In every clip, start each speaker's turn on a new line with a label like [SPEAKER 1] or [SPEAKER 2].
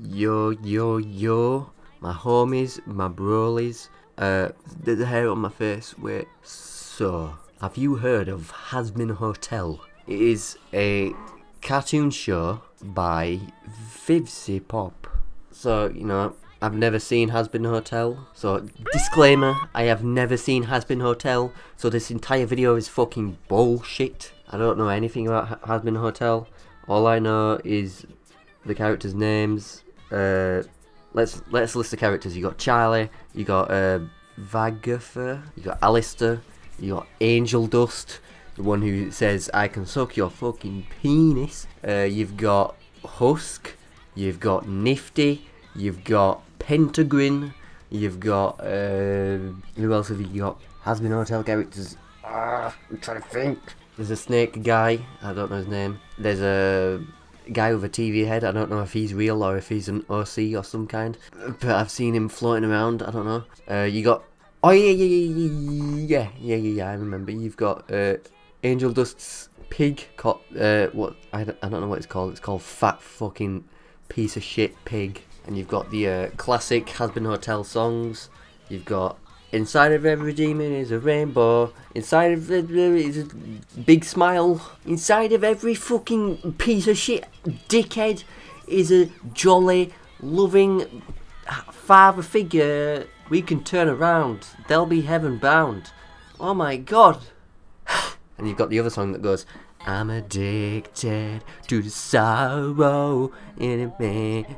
[SPEAKER 1] Yo, yo, yo, my homies, my brolies, there's a hair on my face, wait, so, have you heard of Hazbin Hotel? It is a cartoon show by Vivzy Pop. So, I've never seen Hazbin Hotel, so, disclaimer, I have never seen Hazbin Hotel, so this entire video is fucking bullshit. I don't know anything about Hazbin Hotel. All I know is the characters' names. Let's list the characters. You got Charlie, you got Vagatha, you got Alistair, you got Angel Dust, the one who says I can suck your fucking penis. You've got Husk, you've got Nifty, you've got Pentagrin, you've got who else have you got? Hazbin Hotel characters. I'm trying to think. There's a snake guy, I don't know his name. There's a guy with a TV head, I don't know if he's real or if he's an OC or some kind. But I've seen him floating around, I don't know. You got... Oh yeah, I remember. You've got Angel Dust's pig, called, what, I don't know what it's called Fat Fucking Piece of Shit Pig. And you've got the classic Hazbin Hotel songs. You've got inside of every demon is a rainbow. Inside of it is a big smile. Inside of every fucking piece of shit dickhead is a jolly, loving father figure. We can turn around. They'll be heaven bound. Oh my god. And you've got the other song that goes, I'm addicted to the sorrow in a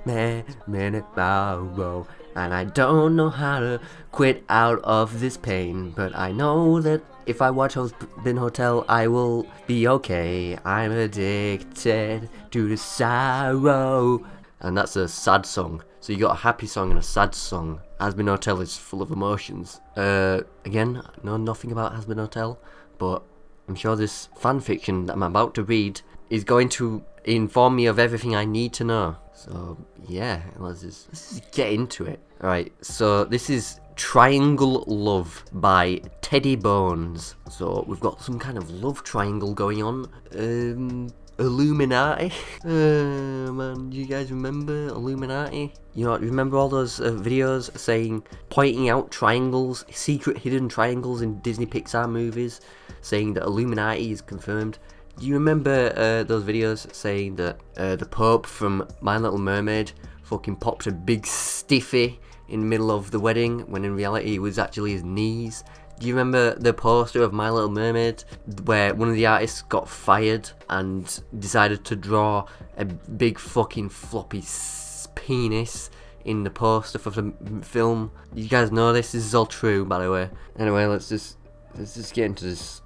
[SPEAKER 1] minute borrow. And I don't know how to quit out of this pain, but I know that if I watch Hazbin Hotel, I will be okay. I'm addicted to the sorrow. And that's a sad song. So you got a happy song and a sad song. Hazbin Hotel is full of emotions. Again, I know nothing about Hazbin Hotel, but I'm sure this fanfiction that I'm about to read is going to inform me of everything I need to know. So yeah, let's just get into it. Alright, so this is Triangle Love by Teddy Bones. So we've got some kind of love triangle going on. Illuminati. Man, do you guys remember Illuminati? You remember all those videos pointing out triangles, secret hidden triangles in Disney Pixar movies, saying that Illuminati is confirmed? Do you remember those videos saying that the Pope from My Little Mermaid fucking popped a big stiffy in the middle of the wedding, when in reality it was actually his knees? Do you remember the poster of My Little Mermaid where one of the artists got fired and decided to draw a big fucking floppy penis in the poster for the film? You guys know this is all true, by the way. Anyway, let's just get into this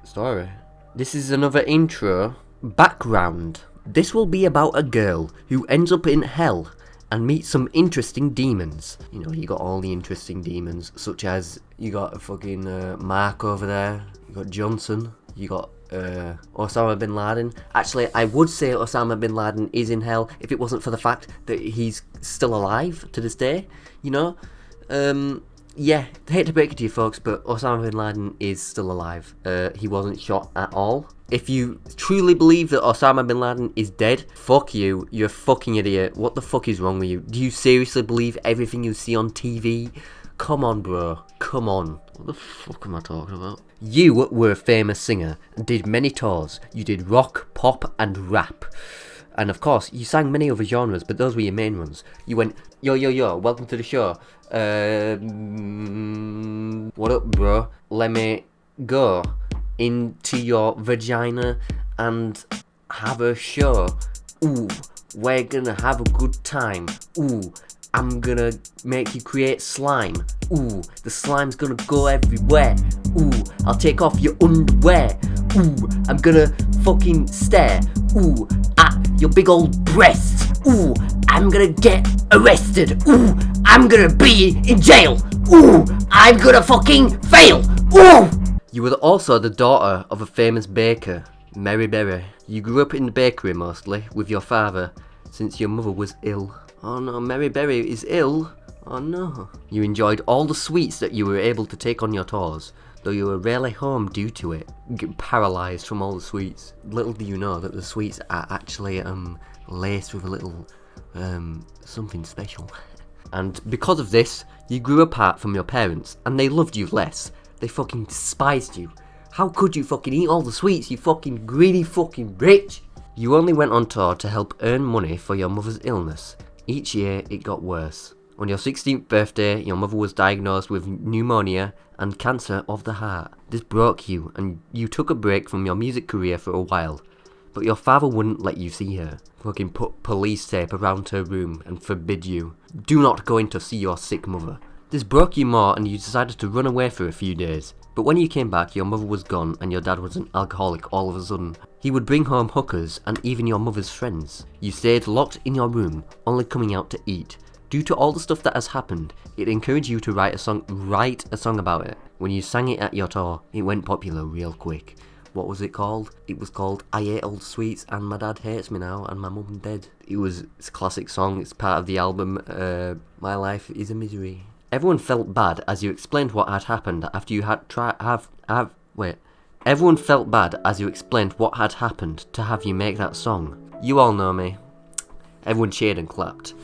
[SPEAKER 1] story. This is another intro. Background. This will be about a girl who ends up in hell and meets some interesting demons. You got all the interesting demons, such as you got a fucking Mark over there, you got Johnson, you got Osama bin Laden. Actually, I would say Osama bin Laden is in hell if it wasn't for the fact that he's still alive to this day, Yeah, I hate to break it to you folks, but Osama bin Laden is still alive. He wasn't shot at all. If you truly believe that Osama bin Laden is dead, fuck you. You're a fucking idiot. What the fuck is wrong with you? Do you seriously believe everything you see on TV? Come on, bro. Come on. What the fuck am I talking about? You were a famous singer and did many tours. You did rock, pop, and rap. And of course, you sang many other genres, but those were your main ones. You went, yo, welcome to the show. What up, bro? Let me go into your vagina and have a show. Ooh, we're gonna have a good time. Ooh, I'm gonna make you create slime. Ooh, the slime's gonna go everywhere. Ooh, I'll take off your underwear. Ooh, I'm gonna fucking stare. Ooh, at your big old breasts. Ooh, I'm gonna get arrested. Ooh, I'm gonna be in jail. Ooh, I'm gonna fucking fail. Ooh! You were also the daughter of a famous baker, Mary Berry. You grew up in the bakery mostly with your father, since your mother was ill. Oh no, Mary Berry is ill? Oh no. You enjoyed all the sweets that you were able to take on your tours, though you were rarely home due to it. Paralysed from all the sweets. Little do you know that the sweets are actually laced with a little something special. And because of this, you grew apart from your parents, and they loved you less. They fucking despised you. How could you fucking eat all the sweets, you fucking greedy fucking bitch? You only went on tour to help earn money for your mother's illness. Each year, it got worse. On your 16th birthday, your mother was diagnosed with pneumonia and cancer of the heart. This broke you, and you took a break from your music career for a while. But your father wouldn't let you see her. Fucking put police tape around her room and forbid you. Do not go in to see your sick mother. This broke you more, and you decided to run away for a few days. But when you came back, your mother was gone and your dad was an alcoholic all of a sudden. He would bring home hookers and even your mother's friends. You stayed locked in your room, only coming out to eat. Due to all the stuff that has happened, it encouraged you to write a song about it. When you sang it at your tour, it went popular real quick. What was it called? It was called I Ate All the Sweets and My Dad Hates Me Now and My Mum Dead. It's a classic song, it's part of the album My Life is a Misery. Everyone felt bad as you explained what had happened after you had Everyone felt bad as you explained what had happened to have you make that song. You all know me. Everyone cheered and clapped.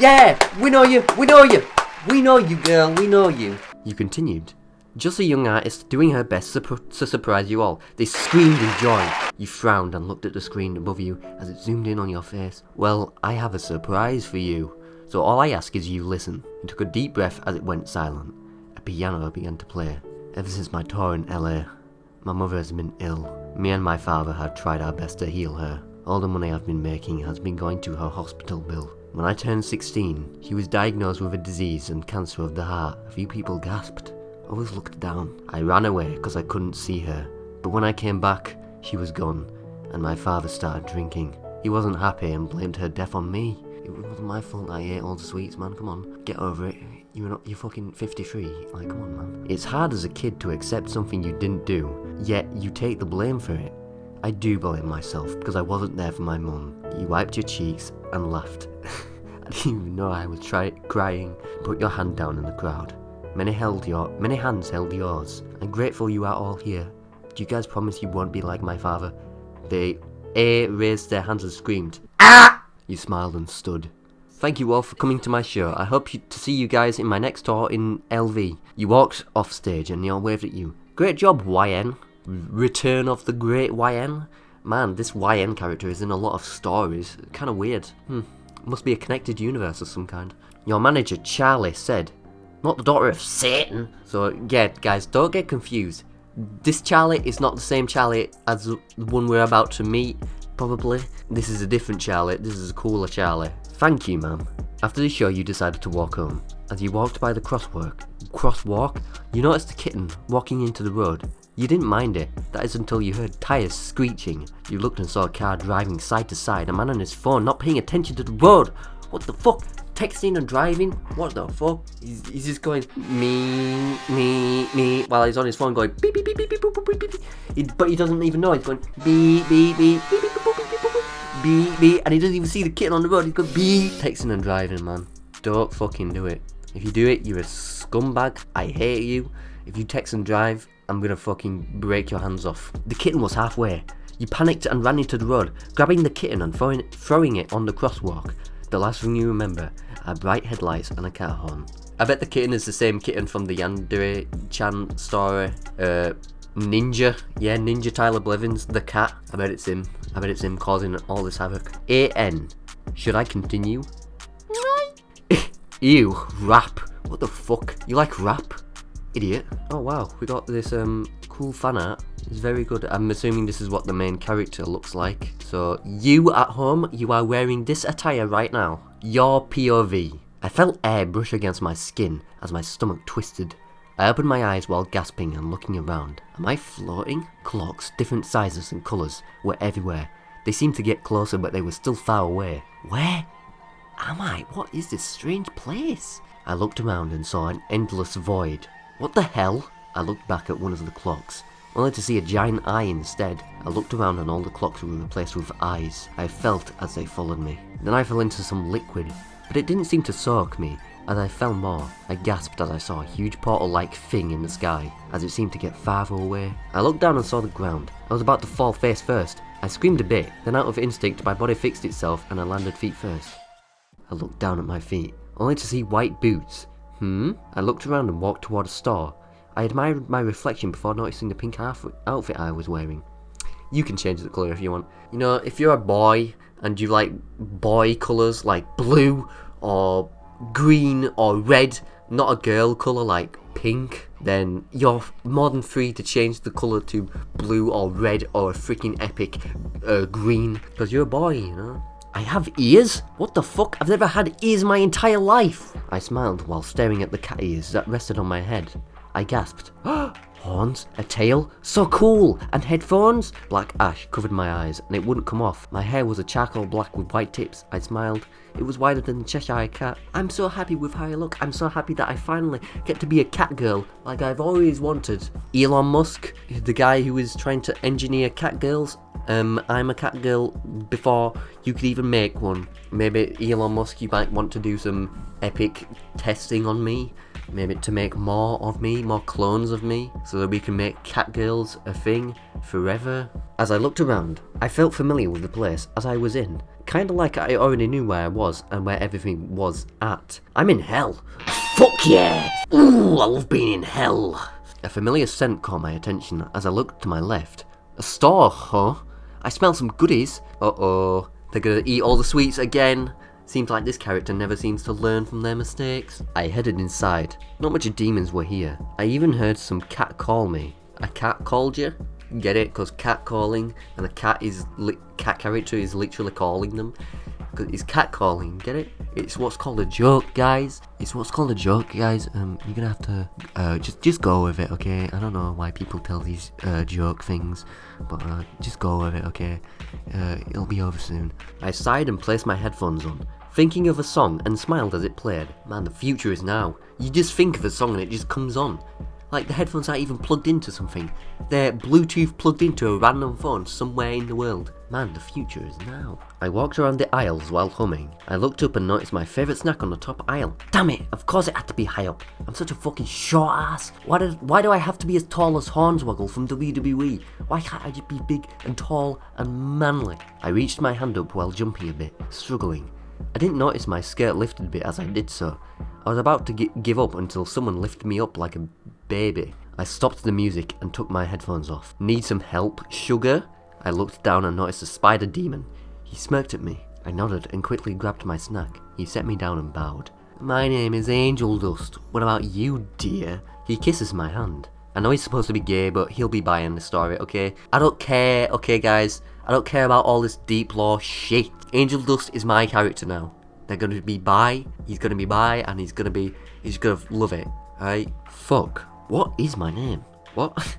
[SPEAKER 1] Yeah! We know you! We know you! We know you, girl! We know you! You continued. Just a young artist doing her best to surprise you all. They screamed in joy. You frowned and looked at the screen above you as it zoomed in on your face. Well, I have a surprise for you. So all I ask is you listen. You took a deep breath as it went silent. A piano began to play. Ever since my tour in LA, my mother has been ill. Me and my father have tried our best to heal her. All the money I've been making has been going to her hospital bill. When I turned 16, she was diagnosed with a disease and cancer of the heart. A few people gasped. Others looked down. I ran away because I couldn't see her. But when I came back, she was gone, and my father started drinking. He wasn't happy and blamed her death on me. It wasn't my fault I ate all the sweets, man. Come on, get over it. You're fucking 53. Like, come on, man. It's hard as a kid to accept something you didn't do, yet you take the blame for it. I do blame myself because I wasn't there for my mum. You wiped your cheeks and laughed. I didn't even know I was crying. Put your hand down in the crowd. Many hands held yours. I'm grateful you are all here. Do you guys promise you won't be like my father? They raised their hands and screamed. Ah! You smiled and stood. Thank you all for coming to my show. I hope to see you guys in my next tour in LV. You walked off stage and they all waved at you. Great job, YN. Return of the Great YN. Man, this YN character is in a lot of stories. Kind of weird. Must be a connected universe of some kind. Your manager, Charlie, said, not the daughter of Satan. So, yeah, guys, don't get confused. This Charlie is not the same Charlie as the one we're about to meet, probably. This is a different Charlie. This is a cooler Charlie. Thank you, ma'am. After the show, you decided to walk home. As you walked by the crosswalk, you noticed a kitten walking into the road. You didn't mind it. That is until you heard tires screeching. You looked and saw a car driving side to side, a man on his phone not paying attention to the road. What the fuck? Texting and driving? What the fuck? He's just going me while he's on his phone going beep beep beep beep beep beep beep beep. But he doesn't even know. He's going beep beep beep beep beep beep beep beep beep, and he doesn't even see the kitten on the road. He's going beep. Texting and driving, man. Don't fucking do it. If you do it, you're a scumbag. I hate you. If you text and drive, I'm gonna fucking break your hands off. The kitten was halfway. You panicked and ran into the road, grabbing the kitten and throwing it on the crosswalk. The last thing you remember are bright headlights and a car horn. I bet the kitten is the same kitten from the Yandere-chan story. Ninja. Yeah, Ninja Tyler Blevins, the cat. I bet it's him. I bet it's him causing all this havoc. AN. Should I continue? Ew, rap. What the fuck? You like rap? Idiot. Oh wow, we got this cool fan art. It's very good. I'm assuming this is what the main character looks like. So you at home, you are wearing this attire right now. Your POV. I felt air brush against my skin as my stomach twisted. I opened my eyes while gasping and looking around. Am I floating? Clocks, different sizes and colours, were everywhere. They seemed to get closer, but they were still far away. Where am I? What is this strange place? I looked around and saw an endless void. What the hell? I looked back at one of the clocks, only to see a giant eye instead. I looked around and all the clocks were replaced with eyes. I felt as they followed me. Then I fell into some liquid, but it didn't seem to soak me. As I fell more, I gasped as I saw a huge portal-like thing in the sky, as it seemed to get farther away. I looked down and saw the ground. I was about to fall face first. I screamed a bit, then out of instinct my body fixed itself and I landed feet first. I looked down at my feet, only to see white boots. I looked around and walked toward a store. I admired my reflection before noticing the pink outfit I was wearing. You can change the colour if you want. You know, if you're a boy and you like boy colours like blue or green or red, not a girl colour like pink, then you're more than free to change the colour to blue or red or a freaking epic green, because you're a boy, you know. I have ears? What the fuck? I've never had ears my entire life! I smiled while staring at the cat ears that rested on my head. I gasped. Horns? A tail? So cool! And headphones? Black ash covered my eyes, and it wouldn't come off. My hair was a charcoal black with white tips. I smiled. It was wider than the Cheshire cat. I'm so happy with how I look. I'm so happy that I finally get to be a cat girl, like I've always wanted. Elon Musk, the guy who is trying to engineer cat girls. I'm a cat girl before you could even make one. Maybe Elon Musk, you might want to do some epic testing on me. Maybe to make more of me, more clones of me, so that we can make cat girls a thing forever. As I looked around, I felt familiar with the place as I was in. Kinda like I already knew where I was and where everything was at. I'm in hell. Fuck yeah! Ooh, I love being in hell. A familiar scent caught my attention as I looked to my left. A store, huh? I smell some goodies. Uh-oh, they're gonna eat all the sweets again. Seems like this character never seems to learn from their mistakes. I headed inside. Not much of demons were here. I even heard some cat call me. A cat called you? Get it? Because cat calling, and the cat character is literally calling them. Because it's cat calling, get it? It's what's called a joke, guys. It's what's called a joke, guys. You're gonna have to just go with it, okay? I don't know why people tell these joke things, but just go with it, okay? It'll be over soon. I sighed and placed my headphones on, thinking of a song, and smiled as it played. Man, the future is now. You just think of a song and it just comes on. Like the headphones aren't even plugged into something. They're Bluetooth plugged into a random phone somewhere in the world. Man, the future is now. I walked around the aisles while humming. I looked up and noticed my favourite snack on the top aisle. Damn it, of course it had to be high up. I'm such a fucking short ass. Why do I have to be as tall as Hornswoggle from WWE? Why can't I just be big and tall and manly? I reached my hand up while jumping a bit, struggling. I didn't notice my skirt lifted a bit as I did so. I was about to give up until someone lifted me up like a baby. I stopped the music and took my headphones off. Need some help, sugar? I looked down and noticed a spider demon. He smirked at me. I nodded and quickly grabbed my snack. He set me down and bowed. My name is Angel Dust. What about you, dear? He kisses my hand. I know he's supposed to be gay, but he'll be bi in the story, okay? I don't care, okay guys? I don't care about all this deep lore shit. Angel Dust is my character now. They're gonna be bi, he's gonna be bi, and he's gonna love it, alright? Fuck. What is my name? What?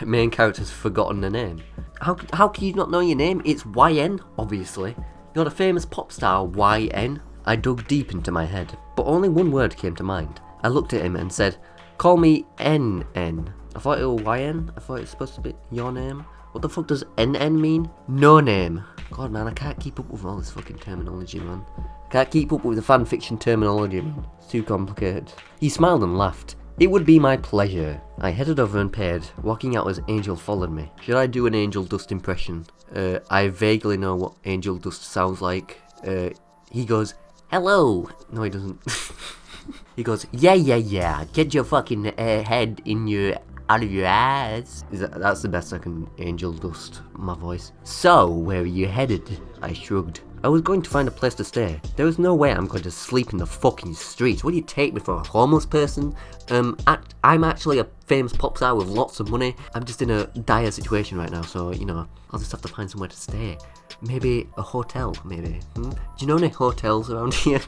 [SPEAKER 1] Main character's forgotten the name. How can you not know your name? It's YN, obviously. You're the famous pop star YN. I dug deep into my head, but only one word came to mind. I looked at him and said, call me NN. I thought it was YN. I thought it was supposed to be your name. What the fuck does NN mean? No name. God, man, I can't keep up with all this fucking terminology, man. I can't keep up with the fanfiction terminology, man. It's too complicated. He smiled and laughed. It would be my pleasure. I headed over and paid, walking out as Angel followed me. Should I do an Angel Dust impression? I vaguely know what Angel Dust sounds like. He goes, hello. No, he doesn't. He goes, yeah. Get your fucking head out of your ass. That's the best I can Angel Dust my voice. So, where are you headed? I shrugged. I was going to find a place to stay. There was no way I'm going to sleep in the fucking streets. What do you take me for, a homeless person? I'm actually a famous pop star with lots of money. I'm just in a dire situation right now, so, you know, I'll just have to find somewhere to stay. Maybe a hotel, maybe. Do you know any hotels around here?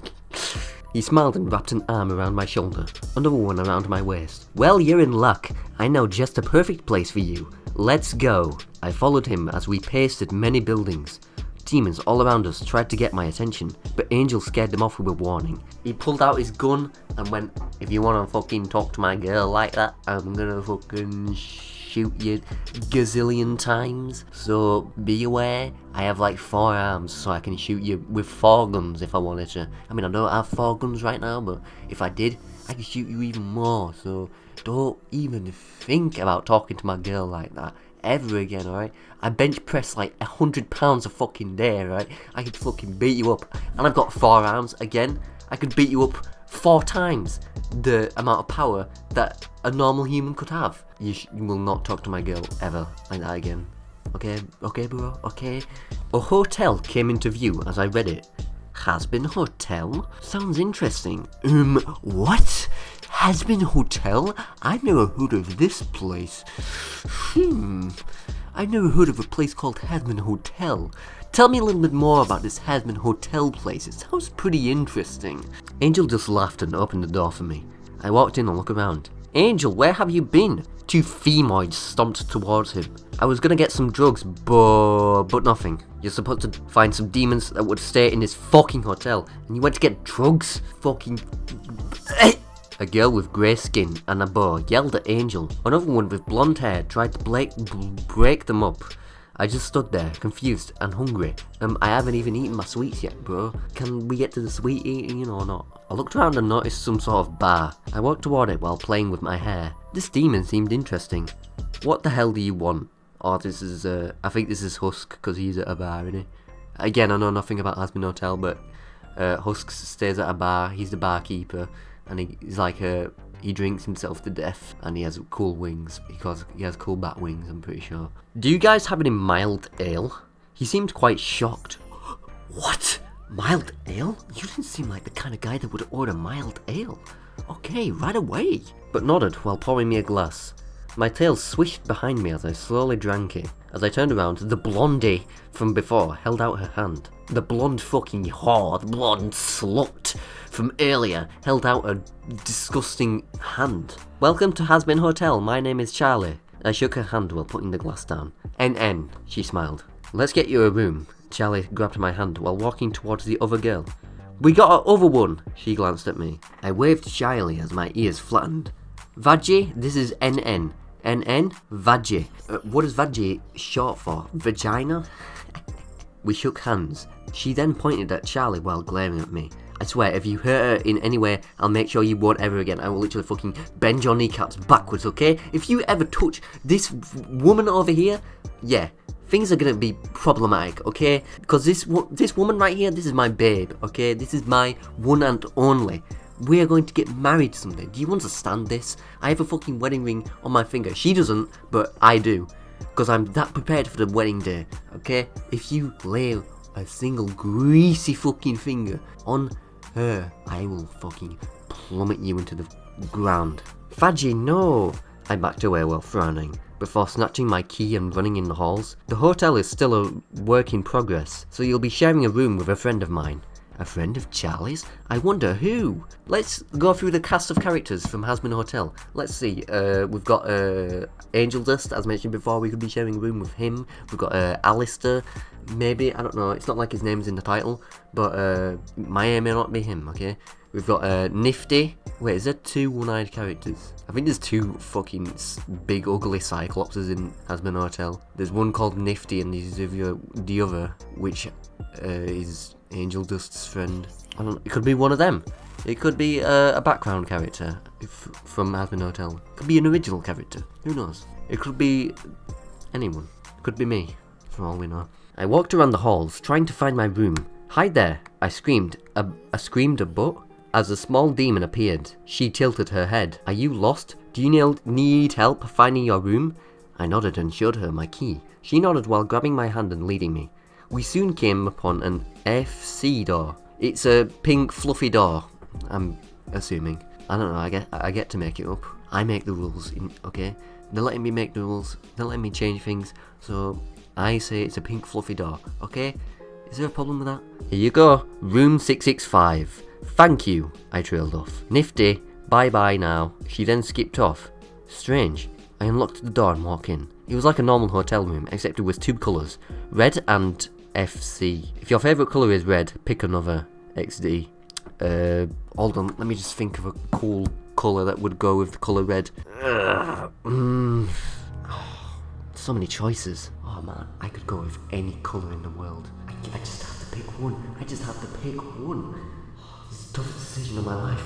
[SPEAKER 1] He smiled and wrapped an arm around my shoulder, another one around my waist. Well, you're in luck. I know just the perfect place for you. Let's go. I followed him as we pasted many buildings. Demons all around us tried to get my attention, but Angel scared them off with a warning. He pulled out his gun and went, if you wanna fucking talk to my girl like that, I'm gonna fucking shoot you gazillion times. So be aware, I have like 4 arms, so I can shoot you with 4 guns if I wanted to. I mean, I don't have 4 guns right now, but if I did, I could shoot you even more. So don't even think about talking to my girl like that. ever again, alright? I bench press like 100 pounds a fucking day, right? I could fucking beat you up. And I've got 4 arms again. I could beat you up 4 times the amount of power that a normal human could have. You will not talk to my girl ever like that again. Okay, bro, okay. A hotel came into view as I read it. Hazbin Hotel? Sounds interesting. What? Hazbin Hotel? I've never heard of this place. I've never heard of a place called Hazbin Hotel. Tell me a little bit more about this Hazbin Hotel place. It sounds pretty interesting. Angel just laughed and opened the door for me. I walked in and looked around. Angel, where have you been? 2 femoids stomped towards him. I was gonna get some drugs, but nothing. You're supposed to find some demons that would stay in this fucking hotel, and you went to get drugs? Fucking... A girl with grey skin and a bow yelled at Angel. Another one with blonde hair tried to break them up. I just stood there, confused and hungry. I haven't even eaten my sweets yet, bro. Can we get to the sweet eating or not? I looked around and noticed some sort of bar. I walked toward it while playing with my hair. This demon seemed interesting. What the hell do you want? Oh, this is, I think this is Husk, because he's at a bar, isn't he? Again, I know nothing about Hazbin Hotel, but Husk stays at a bar, he's the barkeeper, and he's like, he drinks himself to death, and he has cool wings, because he has cool bat wings, I'm pretty sure. Do you guys have any mild ale? He seemed quite shocked. What? Mild ale? You didn't seem like the kind of guy that would order mild ale. Okay, right away. But nodded while pouring me a glass. My tail swished behind me as I slowly drank it. As I turned around, the blondie from before held out her hand. The blonde fucking whore, the blonde slut from earlier held out a disgusting hand. Welcome to Hazbin Hotel, my name is Charlie. I shook her hand while putting the glass down. NN, she smiled. Let's get you a room. Charlie grabbed my hand while walking towards the other girl. We got our other one, she glanced at me. I waved shyly as my ears flattened. Vajji, this is NN. NN, Vajji. What is Vajji short for? Vagina? We shook hands. She then pointed at Charlie while glaring at me. I swear, if you hurt her in any way, I'll make sure you won't ever again. I will literally fucking bend your kneecaps backwards, okay? If you ever touch this woman over here, yeah, things are gonna be problematic, okay? Because this woman right here, this is my babe, okay? This is my one and only. We are going to get married someday. Do you understand this? I have a fucking wedding ring on my finger. She doesn't, but I do. Because I'm that prepared for the wedding day, okay? If you lay a single greasy fucking finger on her, I will fucking plummet you into the ground. Fadji, no! I backed away while frowning, before snatching my key and running in the halls. The hotel is still a work in progress, so you'll be sharing a room with a friend of mine. A friend of Charlie's? I wonder who? Let's go through the cast of characters from Hazbin Hotel. Let's see, we've got Angel Dust, as mentioned before, we could be sharing a room with him. We've got Alistair, maybe, I don't know, it's not like his name's in the title, but may or may not be him, okay? We've got Nifty. Wait, is there 2 one-eyed characters? I think there's 2 fucking big ugly cyclopses in Hazbin Hotel. There's one called Nifty and there's the other, which is Angel Dust's friend. I don't know, it could be one of them. It could be a background character from Hazbin Hotel. It could be an original character. Who knows? It could be anyone. It could be me, for all we know. I walked around the halls, trying to find my room. Hide there! I screamed. I screamed a butt. As a small demon appeared, she tilted her head. Are you lost? Do you need help finding your room? I nodded and showed her my key. She nodded while grabbing my hand and leading me. We soon came upon an FC door. It's a pink fluffy door, I'm assuming. I don't know, I get to make it up. I make the rules, okay? They're letting me make the rules, they're letting me change things, so I say it's a pink fluffy door, okay? Is there a problem with that? Here you go, room 665. Thank you, I trailed off. Nifty, bye-bye now. She then skipped off. Strange. I unlocked the door and walked in. It was like a normal hotel room, except it was 2 colours. Red and FC. If your favourite colour is red, pick another XD. Hold on, let me just think of a cool colour that would go with the colour red. So many choices. Oh man, I could go with any colour in the world. I just have to pick one. I just have to pick one. It's the toughest decision of my life.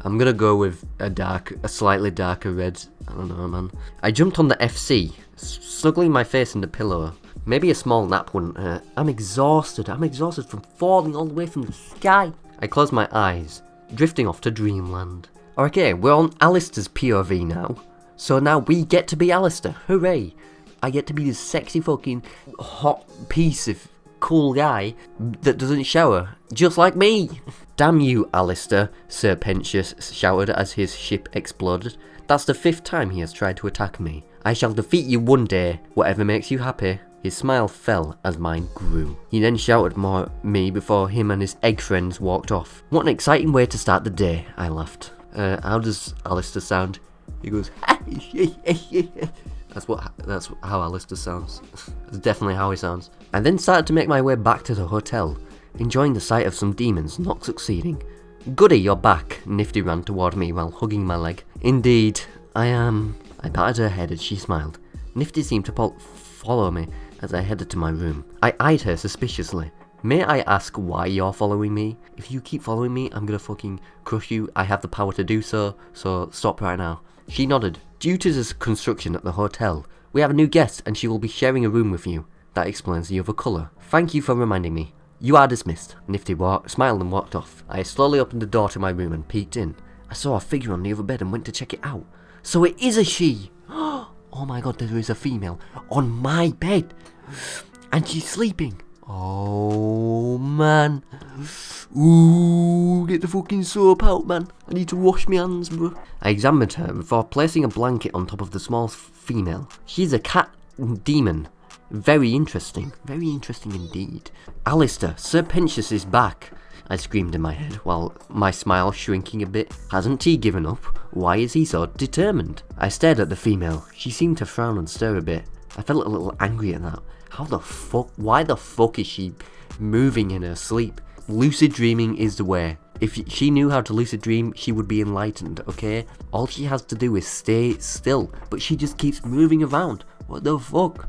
[SPEAKER 1] I'm gonna go with a slightly darker red. I don't know, man. I jumped on the FC, snuggling my face in the pillow. Maybe a small nap wouldn't hurt. I'm exhausted from falling all the way from the sky. I closed my eyes, drifting off to dreamland. Okay, we're on Alistair's POV now. So now we get to be Alistair. Hooray! I get to be this sexy fucking hot piece of cool guy that doesn't shower, just like me. Damn you, Alistair, Sir Pentious shouted as his ship exploded. That's the 5th time he has tried to attack me. I shall defeat you one day, whatever makes you happy. His smile fell as mine grew. He then shouted more at me before him and his egg friends walked off. What an exciting way to start the day, I laughed. How does Alistair sound? He goes, That's how Alistair sounds. That's definitely how he sounds. I then started to make my way back to the hotel, enjoying the sight of some demons not succeeding. Goody, you're back, Nifty ran toward me while hugging my leg. Indeed, I am. I patted her head as she smiled. Nifty seemed to follow me as I headed to my room. I eyed her suspiciously. May I ask why you're following me? If you keep following me, I'm gonna fucking crush you. I have the power to do so stop right now. She nodded. Due to the construction at the hotel, we have a new guest and she will be sharing a room with you. That explains the other colour. Thank you for reminding me. You are dismissed. Nifty smiled and walked off. I slowly opened the door to my room and peeked in. I saw a figure on the other bed and went to check it out. So it is a she! Oh my god, there is a female on my bed! And she's sleeping! Oh man. Ooh, get the fucking soap out, man. I need to wash my hands, bro. I examined her before placing a blanket on top of the small female. She's a cat demon. Very interesting indeed. Alistair, Sir Pentious is back, I screamed in my head, while my smile shrinking a bit. Hasn't he given up? Why is he so determined? I stared at the female. She seemed to frown and stir a bit. I felt a little angry at that. Why the fuck is she moving in her sleep? Lucid dreaming is the way. If she knew how to lucid dream, she would be enlightened, okay? All she has to do is stay still, but she just keeps moving around. What the fuck?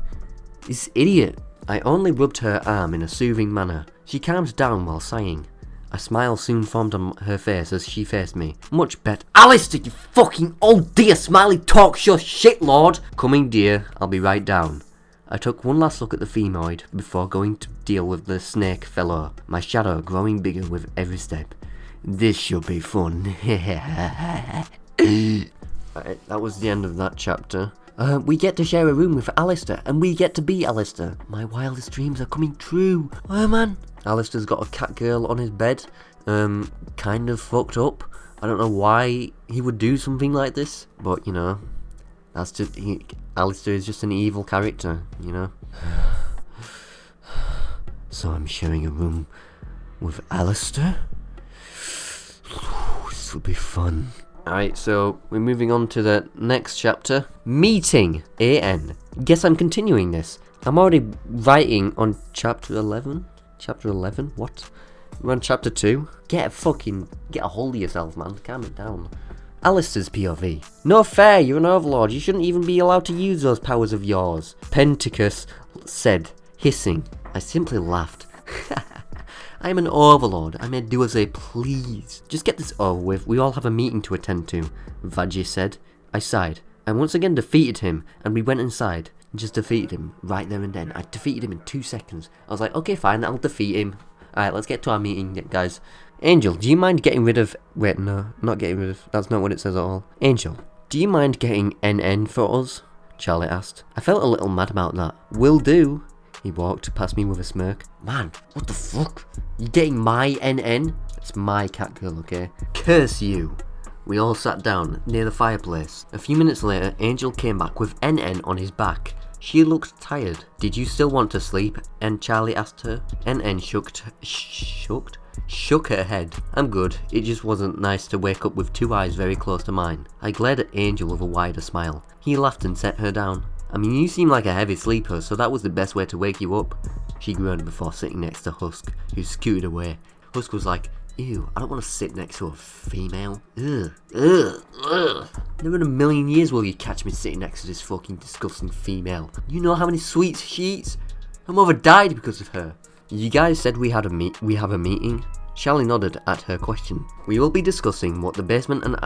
[SPEAKER 1] This idiot. I only rubbed her arm in a soothing manner. She calmed down while sighing. A smile soon formed on her face as she faced me. Much better. Alistair, you fucking old dear smiley talk show shit lord! Coming dear, I'll be right down. I took one last look at the femoid before going to deal with the snake fellow, my shadow growing bigger with every step. This should be fun. Right, that was the end of that chapter. We get to share a room with Alistair, and we get to be Alistair. My wildest dreams are coming true. Oh man. Alistair's got a cat girl on his bed. Kind of fucked up. I don't know why he would do something like this, but you know, that's just Alistair is just an evil character, you know. So I'm sharing a room with Alistair. This will be fun. Alright, so we're moving on to the next chapter. Meeting AN. Guess I'm continuing this. I'm already writing on chapter 11. Chapter 11? What? We're on chapter 2. Get a hold of yourself, man. Calm it down. Alistair's POV. No fair, you're an overlord. You shouldn't even be allowed to use those powers of yours. Penticus said, hissing. I simply laughed. I am an overlord. I may do as I please. Just get this over with. We all have a meeting to attend to, Vajji said. I sighed. I once again defeated him, and we went inside. Just defeated him right there and then. I defeated him in 2 seconds. I was like, okay, fine, I'll defeat him. Alright, let's get to our meeting, guys. Angel, do you mind getting rid of... Wait, no, not getting rid of... That's not what it says at all. Angel, do you mind getting NN for us? Charlie asked. I felt a little mad about that. Will do. He walked past me with a smirk. Man, what the fuck? You getting my NN? It's my cat girl, okay? Curse you. We all sat down near the fireplace. A few minutes later, Angel came back with NN on his back. She looked tired. Did you still want to sleep? And Charlie asked her. NN shook her head. I'm good. It just wasn't nice to wake up with 2 eyes very close to mine. I glared at Angel with a wider smile. He laughed and set her down. I mean, you seem like a heavy sleeper, so that was the best way to wake you up. She groaned before sitting next to Husk, who scooted away. Husk was like, ew, I don't want to sit next to a female. Ugh. Never in a million years will you catch me sitting next to this fucking disgusting female. You know how many sweets she eats? Her mother died because of her. You guys said we have a meeting? Charlie nodded at her question. We will be discussing what the basement and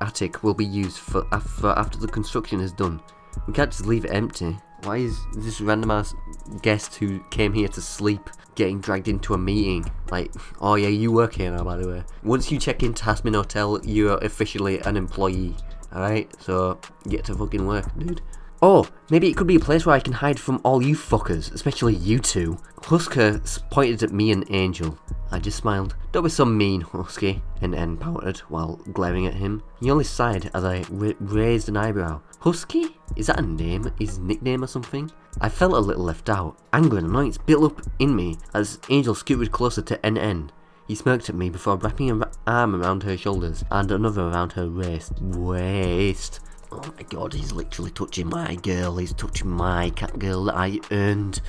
[SPEAKER 1] attic will be used for after the construction is done. We can't just leave it empty. Why is this random ass guest who came here to sleep getting dragged into a meeting? Like, oh yeah, you work here now, by the way. Once you check into Hazbin Hotel, you're officially an employee. Alright, so get to fucking work, dude. Oh, maybe it could be a place where I can hide from all you fuckers, especially you two. Husker pointed at me and Angel. I just smiled. Don't be so mean, Husky, N pouted while glaring at him. He only sighed as I raised an eyebrow. Husky? Is that a name? His nickname or something? I felt a little left out. Anger and annoyance built up in me as Angel scooted closer to NN. He smirked at me before wrapping an arm around her shoulders and another around her waist. Oh my god, he's literally touching my girl. He's touching my cat girl that I earned.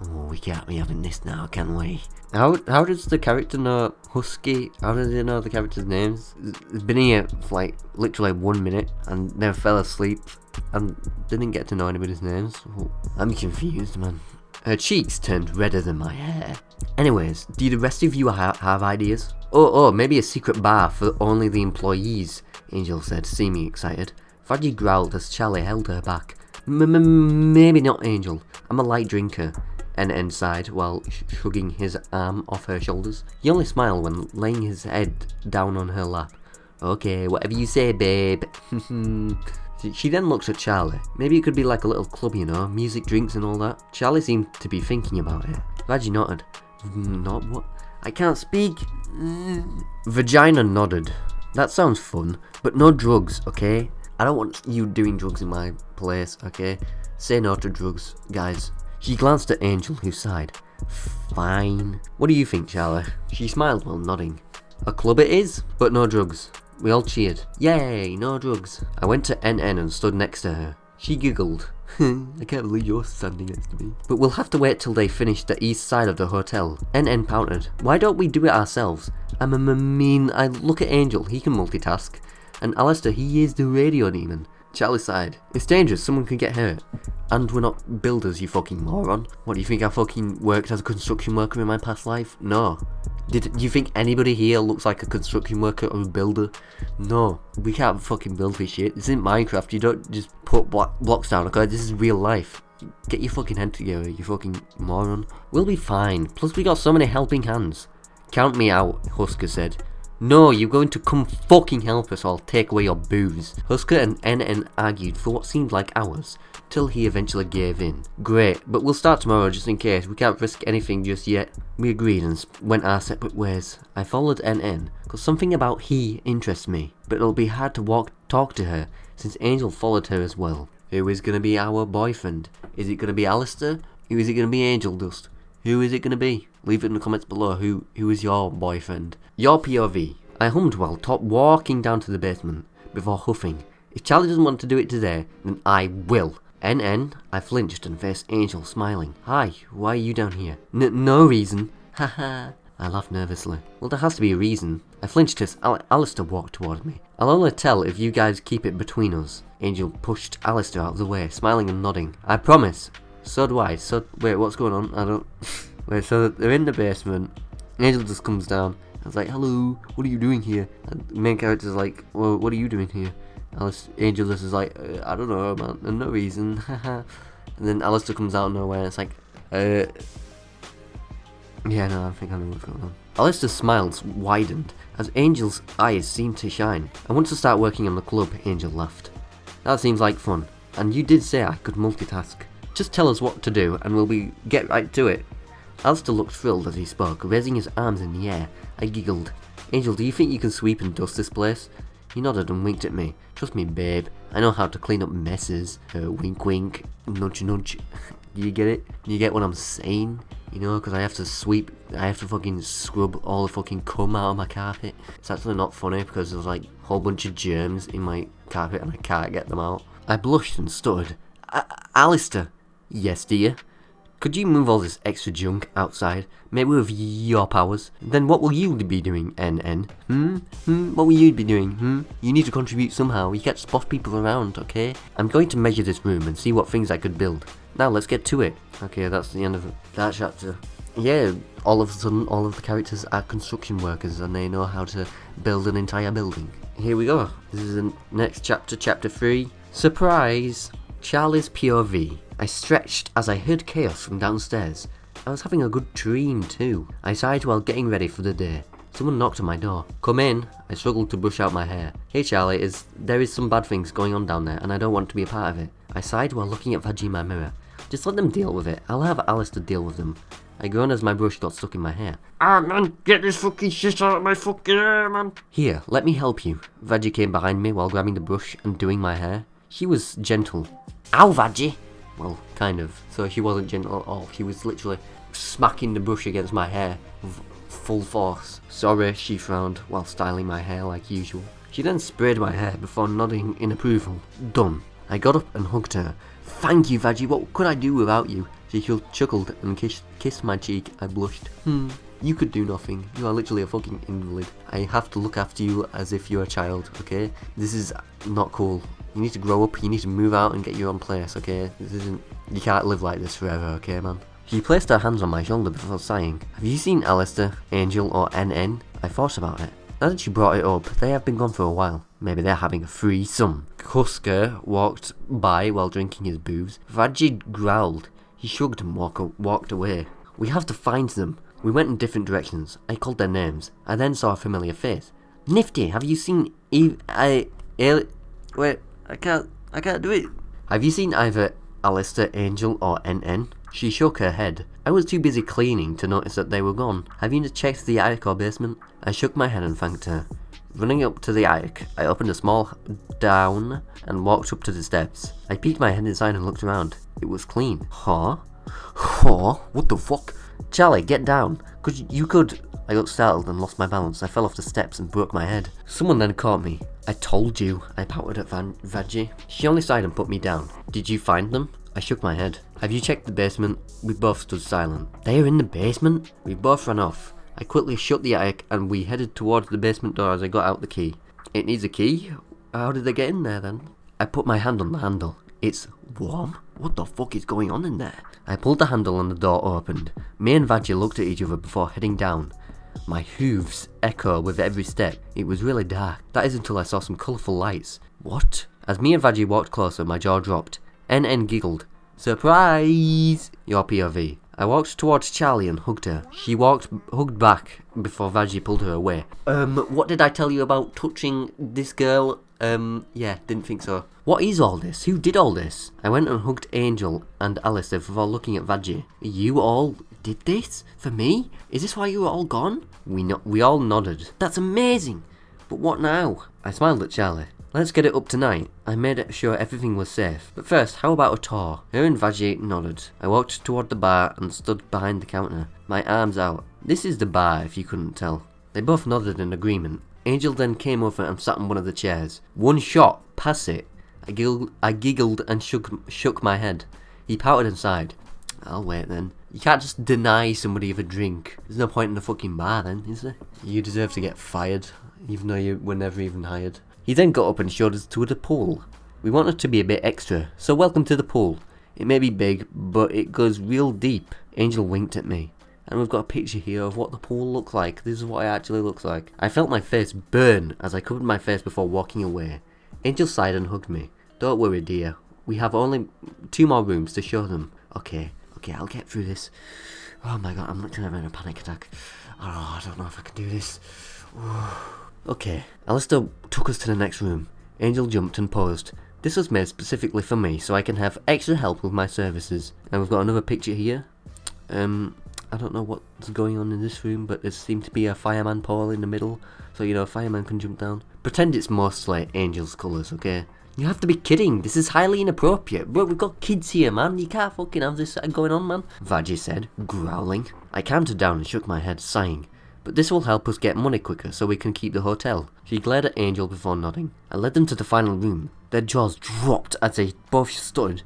[SPEAKER 1] Oh, we can't be having this now, can we? How does the character know Husky? How does he know the character's names? He's been here for like literally 1 minute and never fell asleep and didn't get to know anybody's names. Oh, I'm confused, man. Her cheeks turned redder than my hair. Anyways, do the rest of you have ideas? Oh, maybe a secret bar for only the employees, Angel said, seeming excited. Fudgy growled as Charlie held her back. Maybe not, Angel. I'm a light drinker. NN sighed while shrugging his arm off her shoulders. He only smiled when laying his head down on her lap. Okay, whatever you say, babe. She then looked at Charlie. Maybe it could be like a little club, you know, music, drinks and all that. Charlie seemed to be thinking about it. Vaggie nodded. Not what? I can't speak. Vagina nodded. That sounds fun, but no drugs, okay? I don't want you doing drugs in my place, okay? Say no to drugs, guys. She glanced at Angel, who sighed. Fine. What do you think, Charlie? She smiled while nodding. A club it is, but no drugs. We all cheered. Yay, no drugs. I went to NN and stood next to her. She giggled. I can't believe you're standing next to me. But we'll have to wait till they finish the east side of the hotel. NN pouted. Why don't we do it ourselves? I look at Angel, he can multitask. And Alistair, he is the radio demon. Charlie sighed. It's dangerous, someone could get hurt. And we're not builders, you fucking moron. What, do you think I fucking worked as a construction worker in my past life? No. Do you think anybody here looks like a construction worker or a builder? No. We can't fucking build this shit. This isn't Minecraft, you don't just put blocks down, okay? This is real life. Get your fucking head together, you fucking moron. We'll be fine. Plus we got so many helping hands. Count me out, Husker said. No, you're going to come fucking help us or I'll take away your booze. Husker and NN argued for what seemed like hours, till he eventually gave in. Great, but we'll start tomorrow just in case. We can't risk anything just yet. We agreed and went our separate ways. I followed NN, cause something about he interests me, but it'll be hard to talk to her, since Angel followed her as well. Who is gonna be our boyfriend? Is it gonna be Alistair? Who is it gonna be, Angel Dust? Who is it gonna be? Leave it in the comments below. Who is your boyfriend? Your POV. I hummed while walking down to the basement, before huffing. If Charlie doesn't want to do it today, then I will. NN, I flinched and faced Angel, smiling. Hi, why are you down here? No reason. Haha. I laughed nervously. Well, there has to be a reason. I flinched as Alistair walked toward me. I'll only tell if you guys keep it between us. Angel pushed Alistair out of the way, smiling and nodding. I promise. So do I. Wait, what's going on? I don't... Wait, so they're in the basement. Angel just comes down. I was like, hello, what are you doing here? And the main character's like, well, what are you doing here? Angel just is like, I don't know, man, no reason, haha. And then Alistair comes out of nowhere and it's like, yeah, no, I think I know what's going on. Alistair's smiles widened as Angel's eyes seemed to shine. I want to start working on the club, Angel laughed. That seems like fun. And you did say I could multitask. Just tell us what to do and we'll get right to it. Alistair looked thrilled as he spoke, raising his arms in the air. I giggled. Angel, do you think you can sweep and dust this place? He nodded and winked at me. Trust me, babe. I know how to clean up messes. Wink wink. Nudge nudge. Do you get it? Do you get what I'm saying? You know, because I have to sweep, I have to fucking scrub all the fucking cum out of my carpet. It's actually not funny because there's like a whole bunch of germs in my carpet and I can't get them out. I blushed and stuttered. Alistair. Yes, dear. Could you move all this extra junk outside? Maybe with your powers? Then what will you be doing, NN? What will you be doing, You need to contribute somehow. You can't just boss people around, okay? I'm going to measure this room and see what things I could build. Now let's get to it. Okay, that's the end of that chapter. Yeah, all of a sudden, all of the characters are construction workers and they know how to build an entire building. Here we go. This is the next chapter, chapter 3. Surprise! Charlie's POV. I stretched as I heard chaos from downstairs. I was having a good dream too. I sighed while getting ready for the day. Someone knocked on my door. Come in. I struggled to brush out my hair. Hey Charlie, there is some bad things going on down there and I don't want to be a part of it. I sighed while looking at Veggie in my mirror. Just let them deal with it. I'll have Alistair deal with them. I groaned as my brush got stuck in my hair.
[SPEAKER 2] Ah man, get this fucking shit out of my fucking hair, man.
[SPEAKER 1] Here, let me help you. Veggie came behind me while grabbing the brush and doing my hair. She was gentle. Ow, Veggie! Well, kind of. So she wasn't gentle at all. She was literally smacking the brush against my hair with full force. Sorry, she frowned while styling my hair like usual. She then sprayed my hair before nodding in approval. Done. I got up and hugged her. Thank you, Veggie. What could I do without you? She chuckled and kissed my cheek. I blushed. You could do nothing. You are literally a fucking invalid. I have to look after you as if you're a child, okay? This is not cool. You need to grow up. You need to move out and get your own place, okay? You can't live like this forever, okay, man? She placed her hands on my shoulder before sighing. Have you seen Alistair, Angel, or NN? I thought about it. Now that you brought it up, they have been gone for a while. Maybe they're having a threesome. Kusker walked by while drinking his booze. Vajid growled. He shrugged and walked away. We have to find them. We went in different directions. I called their names. I then saw a familiar face. Nifty, have you seen wait, I can't do it. Have you seen either Alistair, Angel, or NN? She shook her head. I was too busy cleaning to notice that they were gone. Have you checked the attic or basement? I shook my head and thanked her. Running up to the attic, I opened a small down and walked up to the steps. I peeked my head inside and looked around. It was clean. Huh? What the fuck? Charlie, get down. You could... I got startled and lost my balance. I fell off the steps and broke my head. Someone then caught me. I told you. I pouted at Veggie. She only sighed and put me down. Did you find them? I shook my head. Have you checked the basement? We both stood silent. They are in the basement? We both ran off. I quickly shut the attic and we headed towards the basement door as I got out the key. It needs a key? How did they get in there then? I put my hand on the handle. It's warm? What the fuck is going on in there? I pulled the handle and the door opened. Me and Vajja looked at each other before heading down. My hooves echo with every step. It was really dark. That is until I saw some colourful lights. What? As me and Vajji walked closer, my jaw dropped. NN giggled. Surprise! Your POV. I walked towards Charlie and hugged her. She hugged back before Vajji pulled her away. What did I tell you about touching this girl? Yeah, didn't think so. What is all this? Who did all this? I went and hugged Angel and Alistair before looking at Vajji. You all did this? For me? Is this why you were all gone? We all nodded. That's amazing! But what now? I smiled at Charlie. Let's get it up tonight. I made sure everything was safe. But first, how about a tour? Her and Vajji nodded. I walked toward the bar and stood behind the counter, my arms out. This is the bar, if you couldn't tell. They both nodded in agreement. Angel then came over and sat on one of the chairs. One shot, pass it. I giggled and shook my head. He pouted and sighed. I'll wait then. You can't just deny somebody of a drink. There's no point in the fucking bar then, is there? You deserve to get fired, even though you were never even hired. He then got up and showed us to the pool. We wanted to be a bit extra, so welcome to the pool. It may be big, but it goes real deep. Angel winked at me. And we've got a picture here of what the pool looks like. This is what it actually looks like. I felt my face burn as I covered my face before walking away. Angel sighed and hugged me. Don't worry, dear. We have only 2 more rooms to show them. Okay, I'll get through this. Oh my god, I'm literally having a panic attack. Oh, I don't know if I can do this. Okay, Alistair took us to the next room. Angel jumped and posed. This was made specifically for me, so I can have extra help with my services. And we've got another picture here. I don't know what's going on in this room, but there seems to be a fireman pole in the middle, so a fireman can jump down. Pretend it's mostly Angel's colours, okay? You have to be kidding, this is highly inappropriate. Bro, we've got kids here, man, you can't fucking have this going on, man. Vajji said, growling. I counted down and shook my head, sighing. But this will help us get money quicker so we can keep the hotel. She glared at Angel before nodding. I led them to the final room. Their jaws dropped as they both stuttered.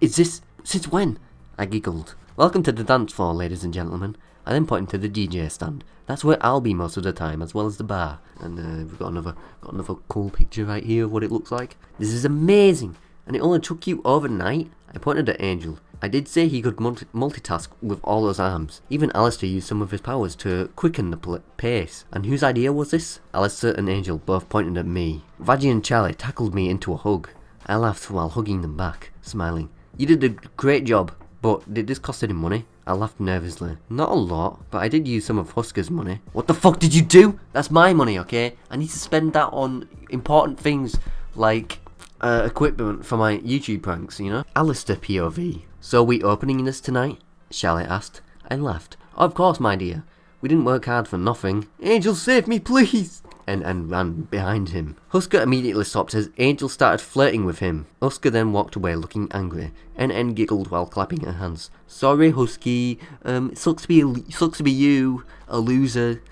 [SPEAKER 1] Is this... since when? I giggled. Welcome to the dance floor, ladies and gentlemen. I then pointed to the DJ stand. That's where I'll be most of the time, as well as the bar. And we've got another cool picture right here of what it looks like. This is amazing! And it only took you overnight? I pointed at Angel. I did say he could multitask with all those arms. Even Alistair used some of his powers to quicken the pace. And whose idea was this? Alistair and Angel both pointed at me. Vaggie and Charlie tackled me into a hug. I laughed while hugging them back, smiling. You did a great job, but did this cost any money? I laughed nervously. Not a lot, but I did use some of Husker's money. What the fuck did you do? That's my money, okay? I need to spend that on important things like equipment for my YouTube pranks, you know? Alistair POV. So are we opening this tonight? Charlotte asked. I laughed. Of course, my dear. We didn't work hard for nothing. Angel, save me, please! And ran behind him. Husker immediately stopped as Angel started flirting with him. Husker then walked away looking angry. NN giggled while clapping her hands. Sorry, Husky. It sucks to be you, a loser.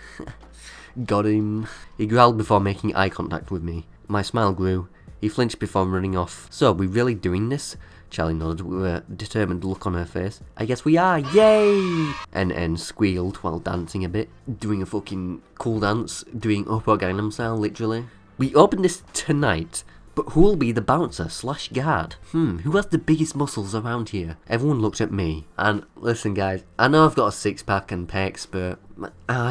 [SPEAKER 1] Got him. He growled before making eye contact with me. My smile grew. He flinched before running off. So, are we really doing this? Charlie nodded with a determined look on her face. I guess we are, yay! NN squealed while dancing a bit. Doing a fucking cool dance. Doing Oppo Gangnam Style, literally. We open this tonight, but who'll be the bouncer / guard? Who has the biggest muscles around here? Everyone looked at me. And listen guys, I know I've got a six-pack and pecs, but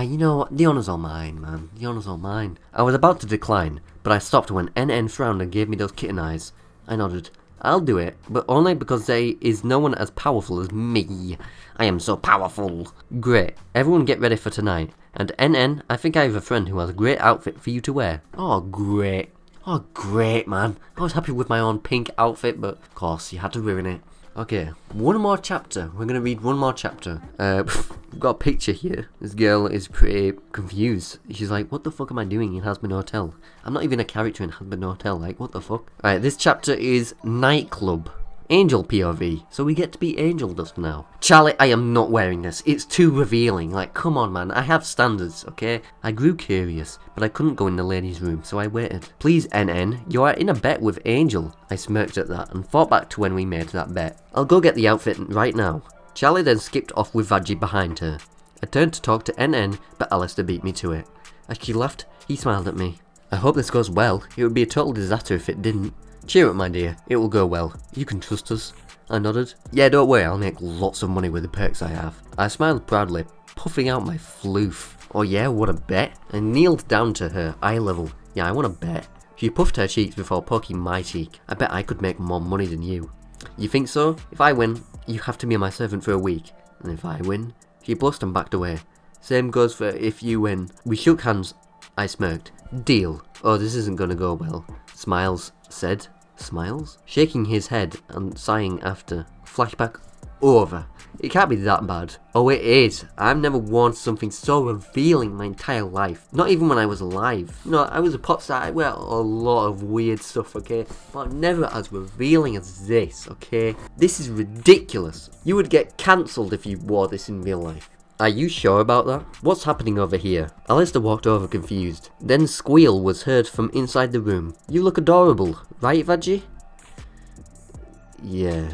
[SPEAKER 1] you know what? The honour's all mine, man. The honour's all mine. I was about to decline, but I stopped when NN frowned and gave me those kitten eyes. I nodded. I'll do it, but only because there is no one as powerful as me. I am so powerful. Great. Everyone get ready for tonight. And NN, I think I have a friend who has a great outfit for you to wear. Oh, great. Oh, great, man. I was happy with my own pink outfit, but of course, you had to ruin it. Okay, one more chapter. We're gonna read one more chapter. We've got a picture here. This girl is pretty confused. She's like, what the fuck am I doing in Hazbin Hotel? I'm not even a character in Hazbin Hotel, like, what the fuck? Alright, this chapter is Nightclub. Angel POV. So we get to be Angel Dust now. Charlie, I am not wearing this. It's too revealing. Like, come on, man. I have standards, okay? I grew curious, but I couldn't go in the ladies' room, so I waited. Please, NN, you are in a bet with Angel. I smirked at that and thought back to when we made that bet. I'll go get the outfit right now. Charlie then skipped off with Vaggie behind her. I turned to talk to NN, but Alistair beat me to it. As she laughed, he smiled at me. I hope this goes well. It would be a total disaster if it didn't. Cheer up, my dear. It will go well. You can trust us. I nodded. Yeah, don't worry. I'll make lots of money with the perks I have. I smiled proudly, puffing out my floof. Oh yeah, what a bet. I kneeled down to her, eye level. Yeah, I want to bet. She puffed her cheeks before poking my cheek. I bet I could make more money than you. You think so? If I win, you have to be my servant for a week. And if I win? She blushed and backed away. Same goes for if you win. We shook hands. I smirked. Deal. Oh, this isn't gonna go well. Smiles said. Smiles? Shaking his head and sighing after. Flashback over. It can't be that bad. Oh, it is. I've never worn something so revealing my entire life. Not even when I was alive. No, I was a pop star. I wear a lot of weird stuff, okay? But never as revealing as this, okay? This is ridiculous. You would get cancelled if you wore this in real life. Are you sure about that? What's happening over here? Alistair walked over confused. Then squeal was heard from inside the room. You look adorable, right, Vaggie? Yeah.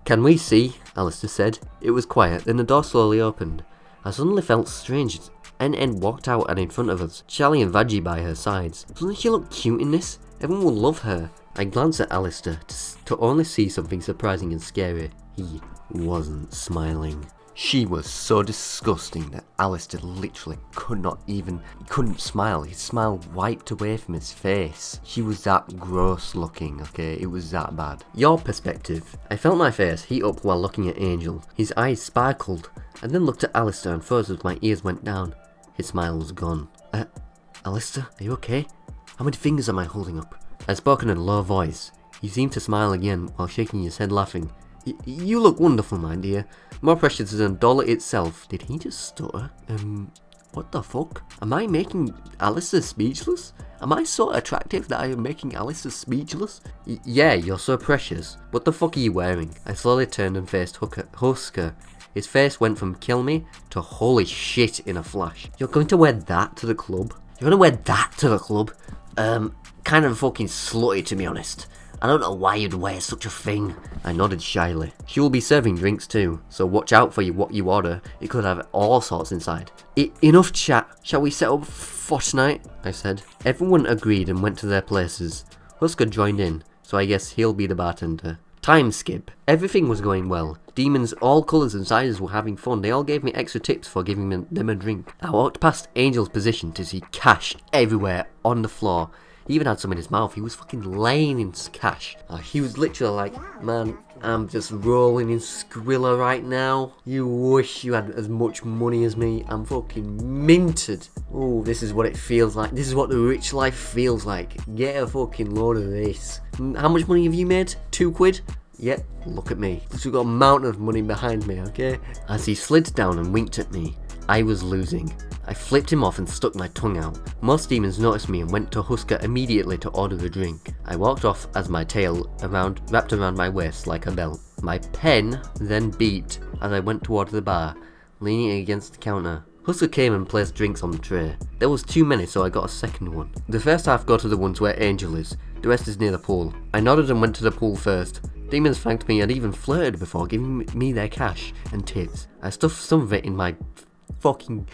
[SPEAKER 1] Can we see? Alistair said. It was quiet, then the door slowly opened. I suddenly felt strange. NN walked out and in front of us, Charlie and Vaggie by her sides. Doesn't she look cute in this? Everyone will love her. I glanced at Alistair to only see something surprising and scary. He wasn't smiling. She was so disgusting that Alistair literally couldn't smile. His smile wiped away from his face. She was that gross looking, okay? It was that bad. Your perspective. I felt my face heat up while looking at Angel. His eyes sparkled. I then looked at Alistair and froze as my ears went down. His smile was gone. Alistair, are you okay? How many fingers am I holding up? I spoke in a low voice. He seemed to smile again while shaking his head laughing. You look wonderful, my dear. More precious than a dollar itself. Did he just stutter? What the fuck? Am I making Alistair speechless? Am I so attractive that I am making Alistair speechless? Yeah, you're so precious. What the fuck are you wearing? I slowly turned and faced Husker. His face went from kill me to holy shit in a flash. You're going to wear that to the club? You're gonna wear that to the club? Kind of fucking slutty, to be honest. I don't know why you'd wear such a thing. I nodded shyly. She will be serving drinks too, so watch out for what you order. It could have all sorts inside. Enough chat. Shall we set up for tonight? I said. Everyone agreed and went to their places. Husker joined in, so I guess he'll be the bartender. Time skip. Everything was going well. Demons, all colours and sizes, were having fun. They all gave me extra tips for giving them a drink. I walked past Angel's position to see cash everywhere on the floor. He even had some in his mouth. He was fucking laying in cash. He was literally like, man, I'm just rolling in Skrilla right now. You wish you had as much money as me. I'm fucking minted. Oh, this is what it feels like. This is what the rich life feels like. Get a fucking load of this. How much money have you made? 2 quid? Yep, look at me. We've got a mountain of money behind me, okay? As he slid down and winked at me, I was losing. I flipped him off and stuck my tongue out. Most demons noticed me and went to Husker immediately to order a drink. I walked off as my tail wrapped around my waist like a belt. My pen then beeped as I went toward the bar, leaning against the counter. Husker came and placed drinks on the tray. There was too many, so I got a second one. The first half go to the ones where Angel is. The rest is near the pool. I nodded and went to the pool first. Demons thanked me and even flirted before giving me their cash and tips. I stuffed some of it in my fucking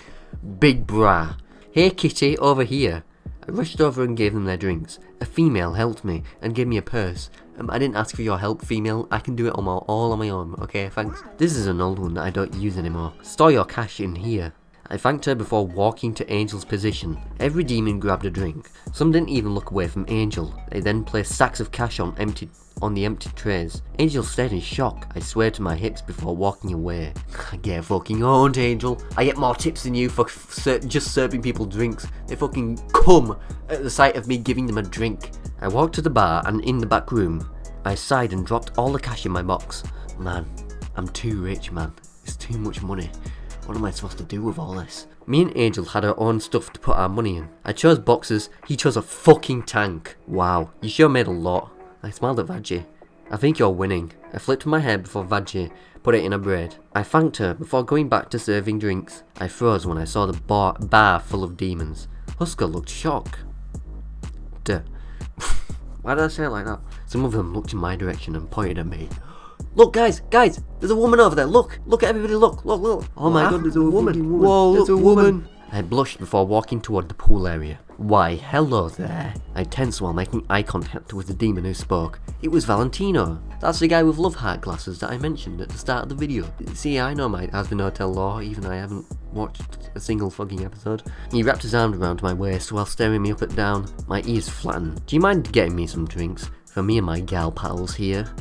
[SPEAKER 1] big bra. Hey kitty, over here. I rushed over and gave them their drinks. A female helped me and gave me a purse. I didn't ask for your help, female. I can do it all on my own, okay, thanks. This is an old one that I don't use anymore. Store your cash in here. I thanked her before walking to Angel's position. Every demon grabbed a drink. Some didn't even look away from Angel. They then placed sacks of cash on the empty trays. Angel stared in shock. I swayed to my hips before walking away. I get fucking owned, Angel. I get more tips than you for just serving people drinks. They fucking come at the sight of me giving them a drink. I walked to the bar and in the back room. I sighed and dropped all the cash in my box. Man, I'm too rich, man. It's too much money. What am I supposed to do with all this? Me and Angel had our own stuff to put our money in. I chose boxes, he chose a fucking tank. Wow, you sure made a lot. I smiled at Vajji. I think you're winning. I flipped my hair before Vajji put it in a braid. I thanked her before going back to serving drinks. I froze when I saw the bar full of demons. Husker looked shocked. Duh. Why did I say it like that? Some of them looked in my direction and pointed at me. Look, guys, there's a woman over there. Look at everybody, look. Oh my god, there's a woman. Whoa, there's a woman. I blushed before walking toward the pool area. Why, hello there. I tensed while making eye contact with the demon who spoke. It was Valentino. That's the guy with love heart glasses that I mentioned at the start of the video. See, I know my Hazbin Hotel lore, even though I haven't watched a single fucking episode. He wrapped his arm around my waist while staring me up and down. My ears flattened. Do you mind getting me some drinks? For me and my gal pals here.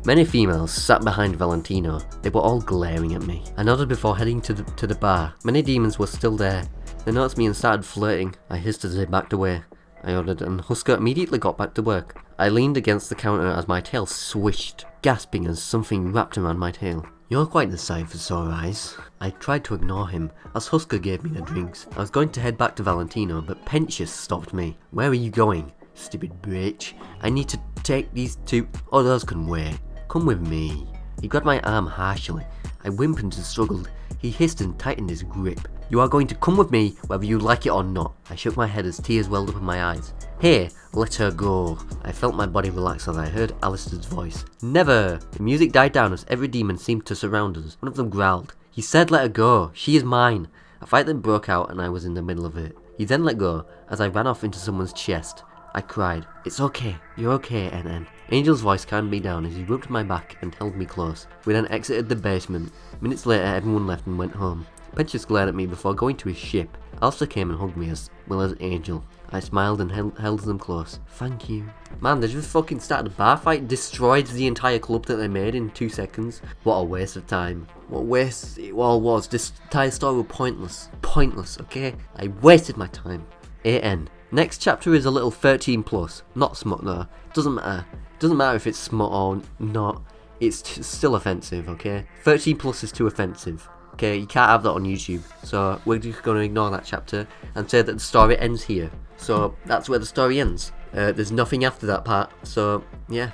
[SPEAKER 1] Many females sat behind Valentino. They were all glaring at me. I nodded before heading to the bar. Many demons were still there. They noticed me and started flirting. I hissed as they backed away. I ordered and Husker immediately got back to work. I leaned against the counter as my tail swished, gasping as something wrapped around my tail. You're quite the sight for sore eyes. I tried to ignore him as Husker gave me the drinks. I was going to head back to Valentino, but Pentious stopped me. Where are you going, stupid bitch? I need to take these two. Oh, those can wait. Come with me. He grabbed my arm harshly. I whimpered and struggled. He hissed and tightened his grip. You are going to come with me, whether you like it or not. I shook my head as tears welled up in my eyes. Here, let her go. I felt my body relax as I heard Alistair's voice. Never! The music died down as every demon seemed to surround us. One of them growled. He said let her go. She is mine. A fight then broke out and I was in the middle of it. He then let go as I ran off into someone's chest. I cried. It's okay. You're okay, NN. Angel's voice calmed me down as he rubbed my back and held me close. We then exited the basement. Minutes later, everyone left and went home. Pentious glared at me before going to his ship. Alistair came and hugged me as well as Angel. I smiled and held them close. Thank you. Man, they just fucking started a bar fight, destroyed the entire club that they made in 2 seconds. What a waste of time. What a waste it all was. This entire story was pointless. Pointless, okay? I wasted my time. AN. Next chapter is a little 13 plus. Not smut though. Doesn't matter. Doesn't matter if it's smut or not. It's still offensive, okay? 13 plus is too offensive. Okay, you can't have that on YouTube. So we're just going to ignore that chapter and say that the story ends here. So that's where the story ends. There's nothing after that part. So yeah,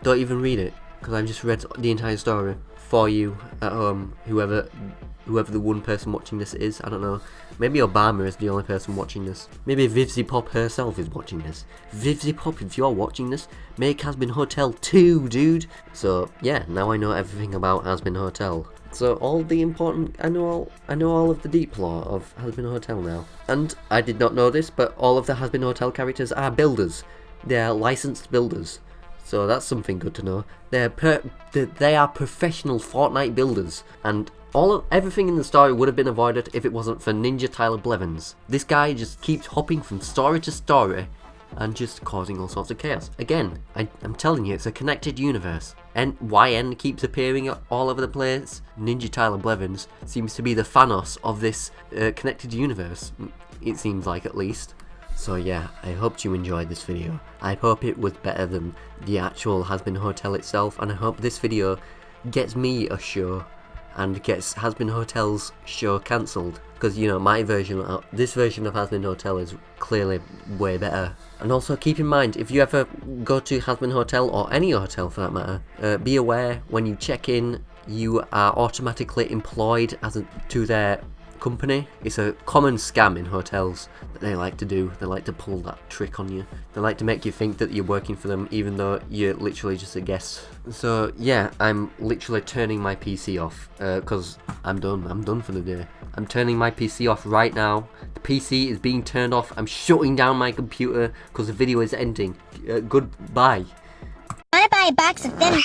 [SPEAKER 1] don't even read it because I've just read the entire story for you at home. Whoever the one person watching this is, I don't know. Maybe Obama is the only person watching this. Maybe Vivzy Pop herself is watching this. Vivzy Pop, if you're watching this, make Hazbin Hotel 2, dude. So yeah, now I know everything about Hazbin Hotel. So all the important, I know all of the deep lore of Hazbin Hotel now. And I did not know this, but all of the Hazbin Hotel characters are builders. They are licensed builders. so that's something good to know. They are professional Fortnite builders, and everything in the story would have been avoided if it wasn't for Ninja Tyler Blevins. This guy just keeps hopping from story to story and just causing all sorts of chaos. Again, I'm telling you, it's a connected universe. And YN keeps appearing all over the place. Ninja Tyler Blevins seems to be the Thanos of this connected universe. It seems like, at least. So yeah, I hope you enjoyed this video. I hope it was better than the actual Hazbin Hotel itself, and I hope this video gets me a show and gets Hazbin Hotel's show cancelled, because you know this version of Hazbin Hotel is clearly way better. And also keep in mind, if you ever go to Hazbin Hotel, or any hotel for that matter, be aware when you check in you are automatically employed to their company. It's a common scam in hotels that they like to do. They like to pull that trick on you. They like to make you think that you're working for them even though you're literally just a guest. So yeah, I'm literally turning my PC off because I'm done for the day. I'm turning my PC off right now. The PC is being turned off. I'm shutting down my computer because the video is ending. Goodbye.
[SPEAKER 3] I buy a box of thin